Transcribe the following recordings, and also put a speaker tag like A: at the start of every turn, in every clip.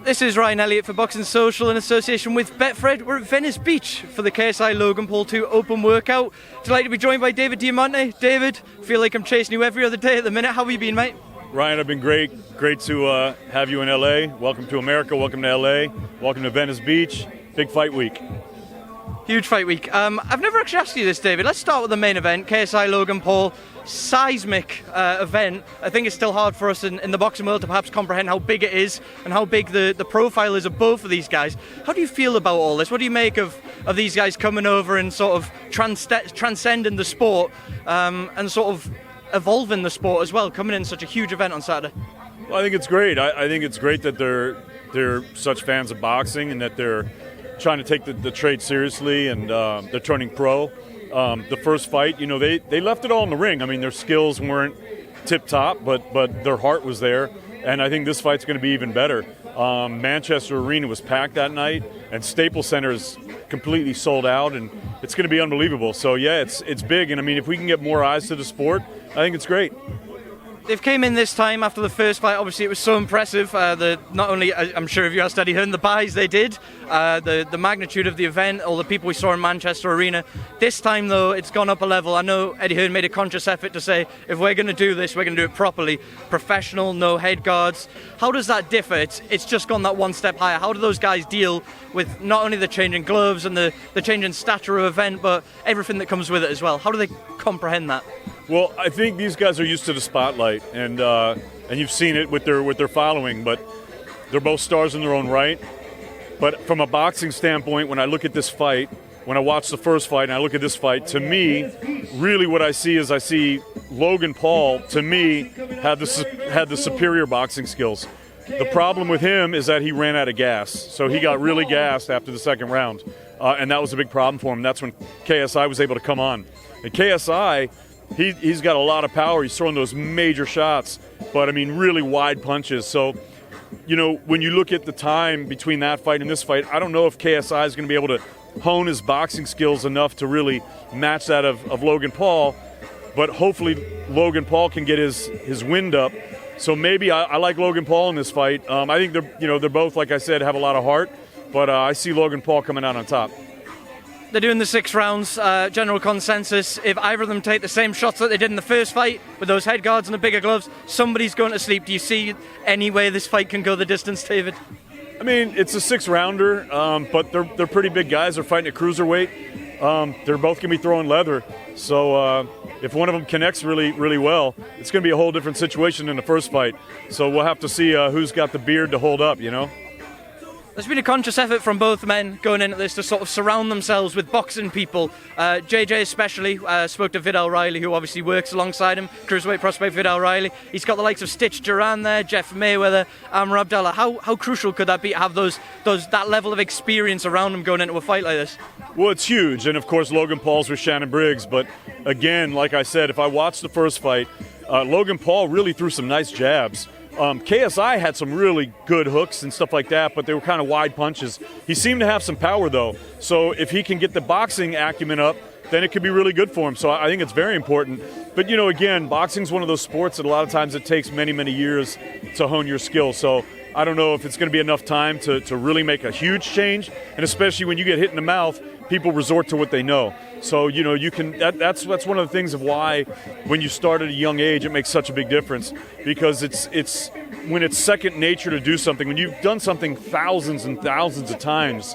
A: This is Ryan Elliott for Boxing Social in association with Betfred. We're at Venice Beach for the Ksi-Logan Paul 2 Open Workout. Delighted to be joined by David Diamante. David, feel like I'm chasing you every other day at the minute. How have you been, mate?
B: Ryan, I've been great. Great to have you in LA. Welcome to America. Welcome to LA. Welcome to Venice Beach. Big fight week.
A: Huge fight week. I've never actually asked you this, David. Let's start with the main event, Ksi-Logan Paul. Seismic event. I think it's still hard for us in the boxing world to perhaps comprehend how big it is and how big the profile is of both of these guys. How do you feel about all this? What do you make of these guys coming over and sort of transcending the sport and sort of evolving the sport as well, coming in such a huge event on Saturday?
B: Well, I think it's great. I think it's great that they're such fans of boxing and that they're trying to take the trade seriously, and they're turning pro. The first fight, you know, they left it all in the ring. I mean, their skills weren't tip-top, but their heart was there, and I think this fight's going to be even better. Manchester Arena was packed that night, and Staples Center is completely sold out, and it's going to be unbelievable. So, yeah, it's big, and, I mean, if we can get more eyes to the sport, I think it's great.
A: They've came in this time after the first fight. Obviously, it was so impressive. Not only, I'm sure if you asked Eddie Hearn, the buys they did, the magnitude of the event, all the people we saw in Manchester Arena. This time, though, it's gone up a level. I know Eddie Hearn made a conscious effort to say, if we're going to do this, we're going to do it properly. Professional, no head guards. How does that differ? It's just gone that one step higher. How do those guys deal with not only the change in gloves and the change in stature of event, but everything that comes with it as well? How do they comprehend that?
B: Well, I think these guys are used to the spotlight, and you've seen it with their following. But they're both stars in their own right. But from a boxing standpoint, when I look at this fight, when I watch the first fight and I look at this fight, to me, really what I see Logan Paul, to me, had the superior boxing skills. The problem with him is that he ran out of gas, so he got really gassed after the second round, and that was a big problem for him. That's when KSI was able to come on. And KSI, he's got a lot of power. He's throwing those major shots, but, I mean, really wide punches. So, you know, when you look at the time between that fight and this fight, I don't know if KSI is going to be able to hone his boxing skills enough to really match that of Logan Paul, but hopefully Logan Paul can get his wind up. So maybe I like Logan Paul in this fight. I think they're both, like I said, have a lot of heart, but I see Logan Paul coming out on top.
A: They're doing the 6 rounds, general consensus. If either of them take the same shots that they did in the first fight with those head guards and the bigger gloves, somebody's going to sleep. Do you see any way this fight can go the distance, David?
B: I mean, it's a 6-rounder, but they're pretty big guys. They're fighting at cruiserweight. They're both going to be throwing leather. So if one of them connects really, really well, it's going to be a whole different situation than the first fight. So we'll have to see who's got the beard to hold up, you know?
A: There's been a conscious effort from both men going into this to sort of surround themselves with boxing people. JJ especially spoke to Vidal Riley, who obviously works alongside him, cruiserweight prospect Vidal Riley. He's got the likes of Stitch Duran there, Jeff Mayweather, Amr Abdallah. How crucial could that be to have that level of experience around him going into a fight like this?
B: Well, it's huge, and of course Logan Paul's with Shannon Briggs. But again, like I said, if I watched the first fight, Logan Paul really threw some nice jabs. KSI had some really good hooks and stuff like that, but they were kind of wide punches. He seemed to have some power, though. So if he can get the boxing acumen up, then it could be really good for him. So I think it's very important. But, you know, again, boxing's one of those sports that a lot of times it takes many, many years to hone your skill. So I don't know if it's going to be enough time to really make a huge change. And especially when you get hit in the mouth, people resort to what they know. So, you know, you can. That's one of the things of why, when you start at a young age, it makes such a big difference, because it's when it's second nature to do something. When you've done something thousands and thousands of times,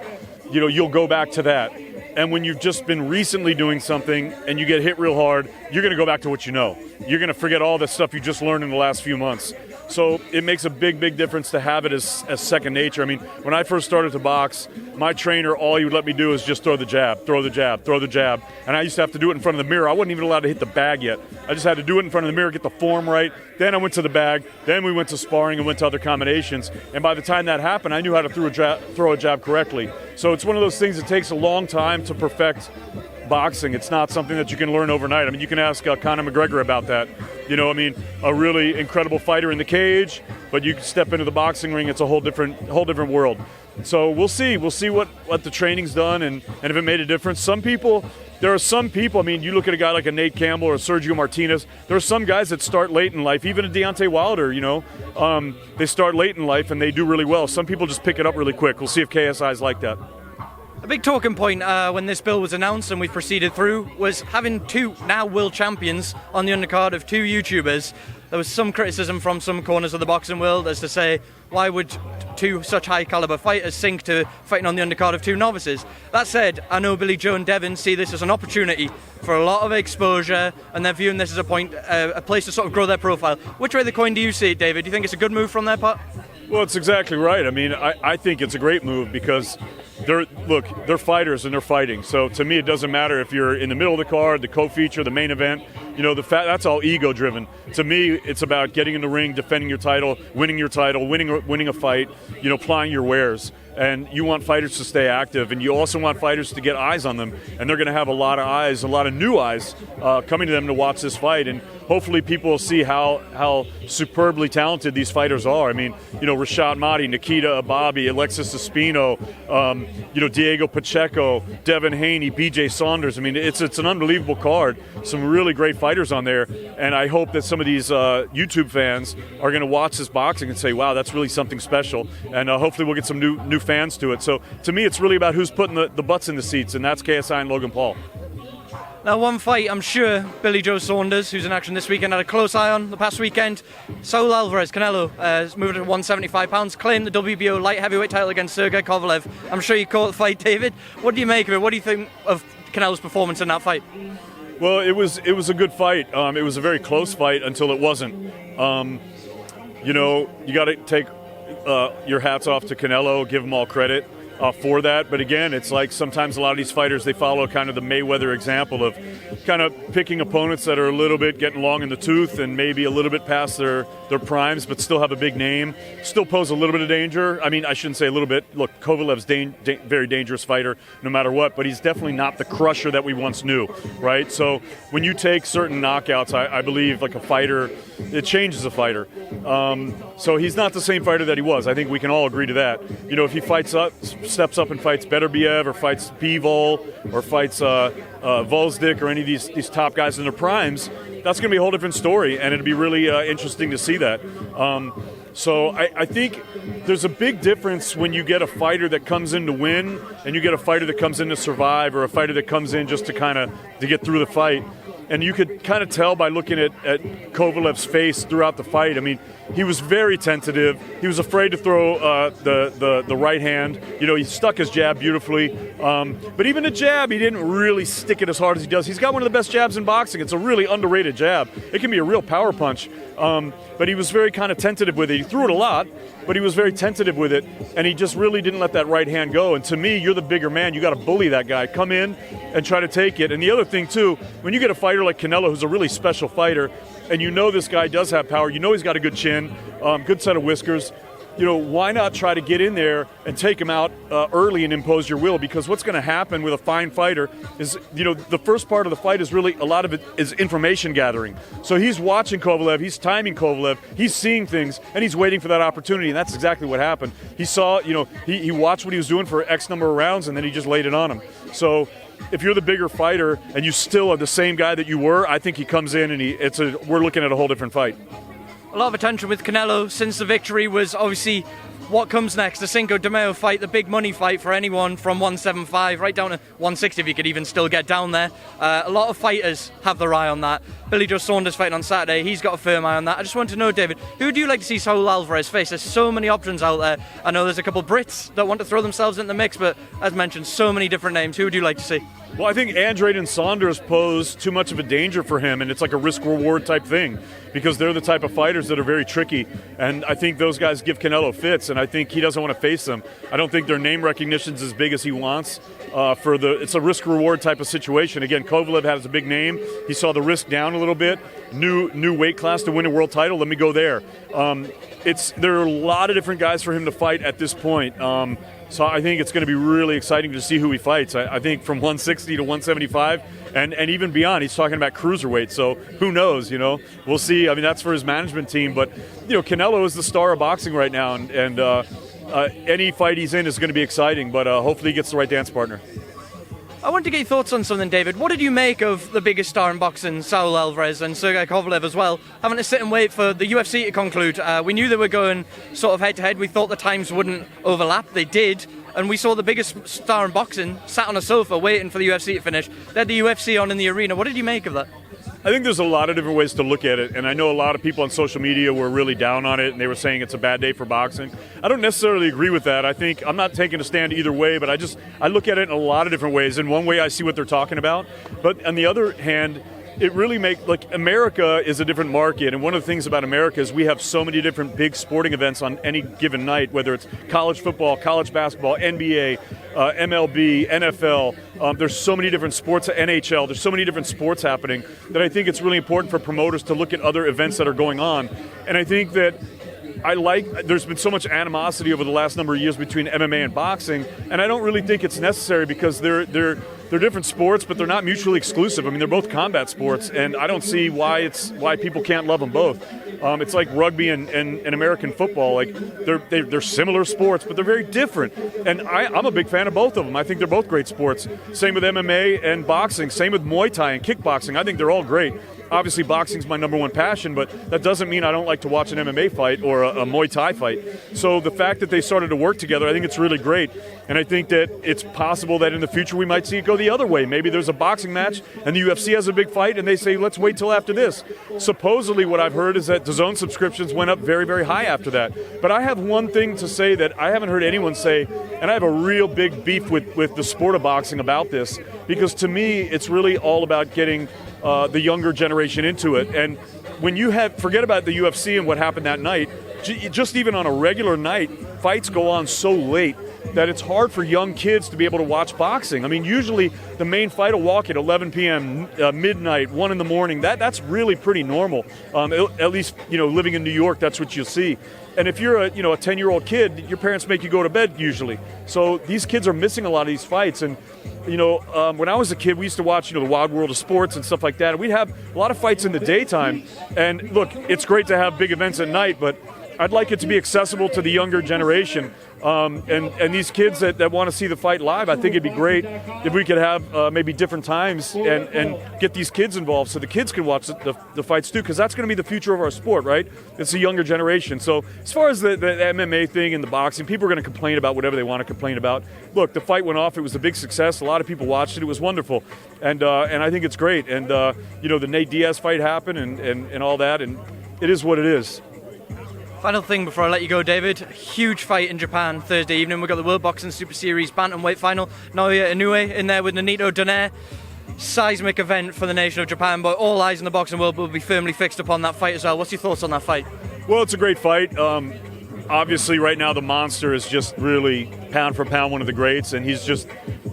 B: you know, you'll go back to that. And when you've just been recently doing something and you get hit real hard, you're going to go back to what you know. You're going to forget all the stuff you just learned in the last few months. So it makes a big, big difference to have it as second nature. I mean, when I first started to box, my trainer, all he would let me do is just throw the jab, throw the jab, throw the jab. And I used to have to do it in front of the mirror. I wasn't even allowed to hit the bag yet. I just had to do it in front of the mirror, get the form right. Then I went to the bag. Then we went to sparring and went to other combinations. And by the time that happened, I knew how to throw a jab correctly. So it's one of those things that takes a long time to perfect boxing. It's not something that you can learn overnight. I mean, you can ask Conor McGregor about that. You know, I mean, a really incredible fighter in the cage, but you step into the boxing ring, it's a whole different world. So we'll see. We'll see what the training's done and if it made a difference. There are some people, I mean, you look at a guy like a Nate Campbell or Sergio Martinez, there are some guys that start late in life, even a Deontay Wilder, they start late in life and they do really well. Some people just pick it up really quick. We'll see if KSI is like that.
A: A big talking point when this bill was announced and we proceeded through was having 2 now world champions on the undercard of 2 YouTubers. There was some criticism from some corners of the boxing world as to say, why would 2 such high caliber fighters sink to fighting on the undercard of 2 novices? That said, I know Billy Joe and Devin see this as an opportunity for a lot of exposure, and they're viewing this as a place to sort of grow their profile. Which way of the coin do you see it, David? Do you think it's a good move from their part?
B: Well, it's exactly right. I mean, I think it's a great move because they're fighters and they're fighting. So to me, it doesn't matter if you're in the middle of the card, the co-feature, the main event. That's all ego-driven. To me, it's about getting in the ring, defending your title, winning a fight, plying your wares. And you want fighters to stay active, and you also want fighters to get eyes on them. And they're going to have a lot of eyes, a lot of new eyes coming to them to watch this fight. And hopefully people will see how superbly talented these fighters are. I mean, Rashad Mahdi, Nikita Ababi, Alexis Espino, Diego Pacheco, Devin Haney, BJ Saunders. I mean, it's an unbelievable card. Some really great fighters on there. And I hope that some of these YouTube fans are going to watch this boxing and say, wow, that's really something special. And hopefully we'll get some new fans to it. So to me, it's really about who's putting the butts in the seats, and that's KSI and Logan Paul.
A: Now, one fight I'm sure Billy Joe Saunders, who's in action this weekend, had a close eye on the past weekend. Saul Alvarez, Canelo, has moved to 175 pounds, claimed the WBO light heavyweight title against Sergey Kovalev. I'm sure you caught the fight, David. What do you make of it? What do you think of Canelo's performance in that fight?
B: Well, it was a good fight. It was a very close fight until it wasn't. You got to take your hats off to Canelo, give him all credit for that. But again, it's like sometimes a lot of these fighters, they follow kind of the Mayweather example of kind of picking opponents that are a little bit getting long in the tooth and maybe a little bit past their primes, but still have a big name, still pose a little bit of danger. I mean, I shouldn't say a little bit. Look, Kovalev's very dangerous fighter no matter what, but he's definitely not the crusher that we once knew, right? So when you take certain knockouts, I believe like a fighter, it changes a fighter. So he's not the same fighter that he was. I think we can all agree to that. If he steps up and fights Beterbiev or fights Bivol or fights Volzdik or any of these top guys in their primes, that's going to be a whole different story, and it'll be really interesting to see that. So I think there's a big difference when you get a fighter that comes in to win and you get a fighter that comes in to survive or a fighter that comes in just to get through the fight. And you could kind of tell by looking at Kovalev's face throughout the fight. I mean, he was very tentative. He was afraid to throw the right hand. He stuck his jab beautifully. But even the jab, he didn't really stick it as hard as he does. He's got one of the best jabs in boxing. It's a really underrated jab. It can be a real power punch. But he was very kind of tentative with it. He threw it a lot, but he was very tentative with it. And he just really didn't let that right hand go. And to me, you're the bigger man. You got to bully that guy. Come in and try to take it. And the other thing, too, when you get a fighter like Canelo, who's a really special fighter, and this guy does have power, he's got a good chin, good set of whiskers, why not try to get in there and take him out early and impose your will? Because what's going to happen with a fine fighter is, the first part of the fight is really, a lot of it is information gathering. So he's watching Kovalev, he's timing Kovalev, he's seeing things, and he's waiting for that opportunity, and that's exactly what happened. He saw, he watched what he was doing for X number of rounds, and then he just laid it on him. So if you're the bigger fighter and you still are the same guy that you were, I think he comes in and we're looking at a whole different fight.
A: A lot of attention with Canelo since the victory was obviously what comes next. The Cinco de Mayo fight, the big money fight for anyone from 175 right down to 160 if you could even still get down there. A lot of fighters have their eye on that. Billy Joe Saunders fighting on Saturday, he's got a firm eye on that. I just want to know, David, who do you like to see Saul Alvarez face? There's so many options out there. I know there's a couple of Brits that want to throw themselves in the mix, but as mentioned, so many different names. Who would you like to see?
B: Well, I think Andrade and Saunders pose too much of a danger for him, and it's like a risk-reward type thing because they're the type of fighters that are very tricky, and I think those guys give Canelo fits, and I think he doesn't want to face them. I don't think their name recognition's as big as he wants. It's a risk-reward type of situation. Again, Kovalev has a big name. He saw the risk down a little bit. New weight class to win a world title. Let me go there. There are a lot of different guys for him to fight at this point. So I think it's going to be really exciting to see who he fights. I think from 160 to 175 and even beyond. He's talking about cruiserweight. So who knows, We'll see. I mean, that's for his management team. But, Canelo is the star of boxing right now. And any fight he's in is going to be exciting, but hopefully he gets the right dance partner.
A: I want to get your thoughts on something, David. What did you make of the biggest star in boxing, Saul Alvarez, and Sergey Kovalev as well, having to sit and wait for the UFC to conclude? We knew they were going sort of head-to-head. We thought the times wouldn't overlap. They did. And we saw the biggest star in boxing sat on a sofa waiting for the UFC to finish. They had the UFC on in the arena. What did you make of that?
B: I think there's a lot of different ways to look at it, and I know a lot of people on social media were really down on it, and they were saying it's a bad day for boxing. I don't necessarily agree with that. I think I'm not taking a stand either way, but I look at it in a lot of different ways. In one way, I see what they're talking about, but on the other hand, it really America is a different market, and one of the things about America is we have so many different big sporting events on any given night, whether it's college football, college basketball, NBA, MLB, NFL. There's so many different sports, NHL. There's so many different sports happening that I think it's really important for promoters to look at other events that are going on. And I think that there's been so much animosity over the last number of years between MMA and boxing, and I don't really think it's necessary because they're different sports, but they're not mutually exclusive. I mean, they're both combat sports, and I don't see why people can't love them both. It's like rugby and American football. Like they're similar sports, but they're very different. And I'm a big fan of both of them. I think they're both great sports. Same with MMA and boxing. Same with Muay Thai and kickboxing. I think they're all great. Obviously, boxing's my number one passion, but that doesn't mean I don't like to watch an MMA fight or a Muay Thai fight. So the fact that they started to work together, I think it's really great. And I think that it's possible that in the future we might see it go the other way. Maybe there's a boxing match and the UFC has a big fight and they say, let's wait till after this. Supposedly what I've heard is that DAZN subscriptions went up very, very high after that. But I have one thing to say that I haven't heard anyone say, and I have a real big beef with the sport of boxing about this, because to me it's really all about getting the younger generation into it. And when you forget about the UFC and what happened that night, just even on a regular night, fights go on so late that it's hard for young kids to be able to watch boxing. I mean, usually the main fight will walk at 11 p.m., midnight, 1 in the morning. That's really pretty normal. At least, living in New York, that's what you'll see. And if you're a 10-year-old kid, your parents make you go to bed usually. So these kids are missing a lot of these fights. And when I was a kid, we used to watch, the Wild World of Sports and stuff like that. And we'd have a lot of fights in the daytime. And look, it's great to have big events at night, but I'd like it to be accessible to the younger generation. And these kids that want to see the fight live, I think it'd be great if we could have maybe different times and get these kids involved so the kids can watch the fights too, because that's going to be the future of our sport, right? It's the younger generation. So as far as the MMA thing and the boxing, people are going to complain about whatever they want to complain about. Look, the fight went off. It was a big success. A lot of people watched it. It was wonderful. And I think it's great. And, the Nate Diaz fight happened and all that, and it is what it is.
A: Final thing before I let you go, David. Huge fight in Japan Thursday evening. We've got the World Boxing Super Series Bantamweight final. Naoya Inoue in there with Inoue-Donaire. Seismic event for the nation of Japan, but all eyes in the boxing world will be firmly fixed upon that fight as well. What's your thoughts on that fight?
B: Well, it's a great fight. Obviously, right now, the monster is just really pound for pound one of the greats, and he's just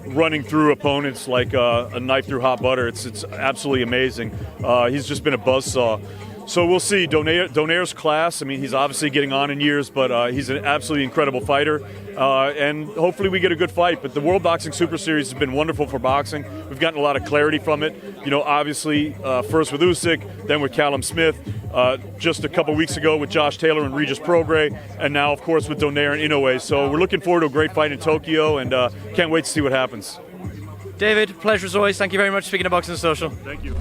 B: running through opponents like a knife through hot butter. It's absolutely amazing. He's just been a buzzsaw. So we'll see. Donaire's class, I mean, he's obviously getting on in years, but he's an absolutely incredible fighter. And hopefully we get a good fight. But the World Boxing Super Series has been wonderful for boxing. We've gotten a lot of clarity from it. Obviously, first with Usyk, then with Callum Smith, just a couple weeks ago with Josh Taylor and Regis Prograis, and now, of course, with Donaire and Inoue. So we're looking forward to a great fight in Tokyo, and can't wait to see what happens.
A: David, pleasure as always. Thank you very much for speaking to Boxing Social.
B: Thank you.